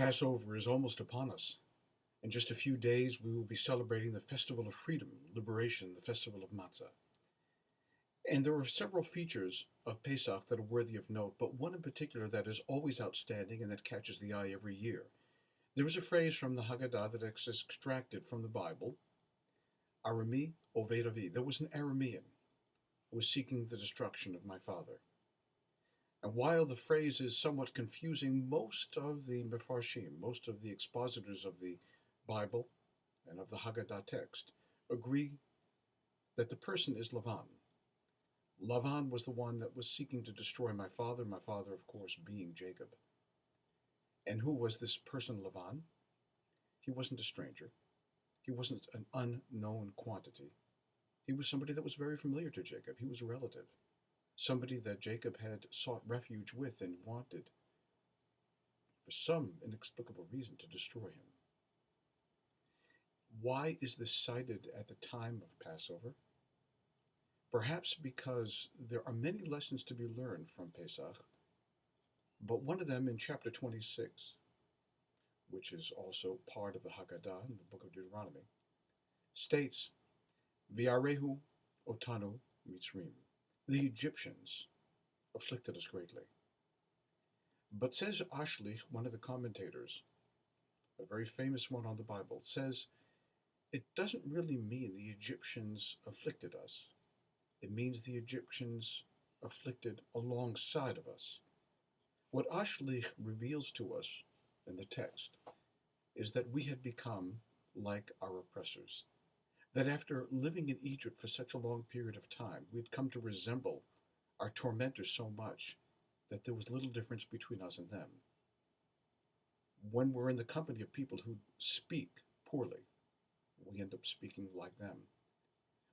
Passover is almost upon us. In just a few days, we will be celebrating the Festival of Freedom, Liberation, the Festival of Matzah. And there are several features of Pesach that are worthy of note, but one in particular that is always outstanding and that catches the eye every year. There is a phrase from the Haggadah that is extracted from the Bible, Arami Oved Avi. There was an Aramean who was seeking the destruction of my father. And while the phrase is somewhat confusing, most of the Mefarshim, most of the expositors of the Bible and of the Haggadah text, agree that the person is Lavan. Lavan was the one that was seeking to destroy my father, of course, being Jacob. And who was this person, Lavan? He wasn't a stranger. He wasn't an unknown quantity. He was somebody that was very familiar to Jacob. He was a relative, somebody that Jacob had sought refuge with and wanted, for some inexplicable reason, to destroy him. Why is this cited at the time of Passover? Perhaps because there are many lessons to be learned from Pesach, but one of them in chapter 26, which is also part of the Haggadah in the book of Deuteronomy, states, V'yarehu otanu Mitzrim. The Egyptians afflicted us greatly. But says Ashlich, one of the commentators, a very famous one on the Bible, says it doesn't really mean the Egyptians afflicted us. It means the Egyptians afflicted alongside of us. What Ashlich reveals to us in the text is that we had become like our oppressors. That after living in Egypt for such a long period of time, we had come to resemble our tormentors so much that there was little difference between us and them. When we're in the company of people who speak poorly, we end up speaking like them.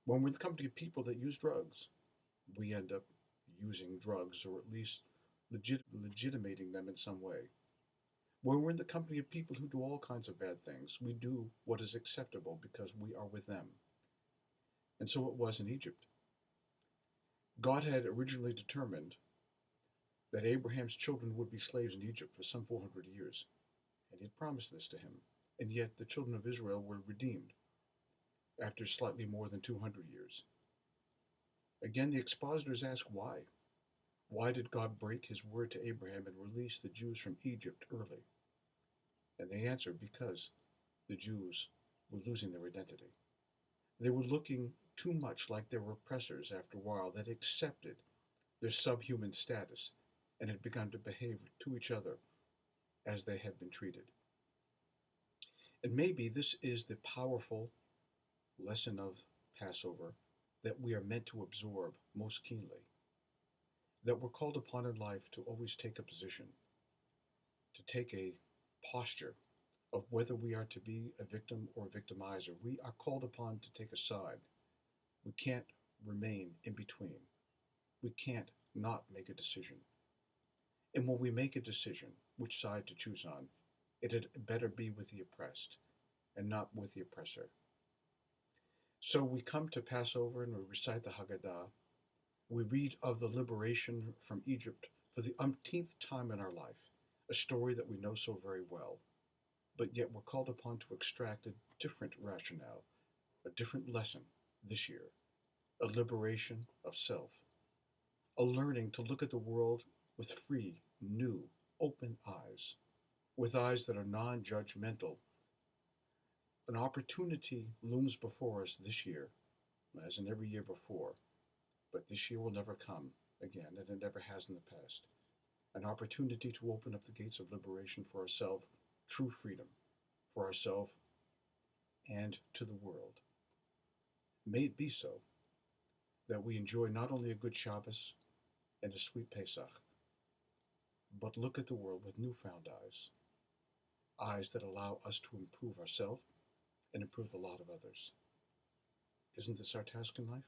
When we're in the company of people that use drugs, we end up using drugs, or at least legitimating them in some way. When we're in the company of people who do all kinds of bad things, we do what is acceptable because we are with them. And so it was in Egypt. God had originally determined that Abraham's children would be slaves in Egypt for some 400 years, and he had promised this to him. And yet the children of Israel were redeemed after slightly more than 200 years. Again, the expositors ask why. Why did God break his word to Abraham and release the Jews from Egypt early? And they answer, because the Jews were losing their identity. They were looking too much like their oppressors after a while, that accepted their subhuman status and had begun to behave to each other as they had been treated. And maybe this is the powerful lesson of Passover that we are meant to absorb most keenly. That we're called upon in life to always take a position, to take a posture of whether we are to be a victim or a victimizer. We are called upon to take a side. We can't remain in between. We can't not make a decision. And when we make a decision which side to choose on, it had better be with the oppressed and not with the oppressor. So we come to Passover and we recite the Haggadah. We read of the liberation from Egypt for the umpteenth time in our life, a story that we know so very well. But yet we're called upon to extract a different rationale, a different lesson this year, a liberation of self, a learning to look at the world with free, new, open eyes, with eyes that are non-judgmental. An opportunity looms before us this year, as in every year before, but this year will never come again, and it never has in the past. An opportunity to open up the gates of liberation for ourselves, true freedom for ourselves and to the world. May it be so that we enjoy not only a good Shabbos and a sweet Pesach, but look at the world with newfound eyes, eyes that allow us to improve ourselves and improve the lot of others. Isn't this our task in life?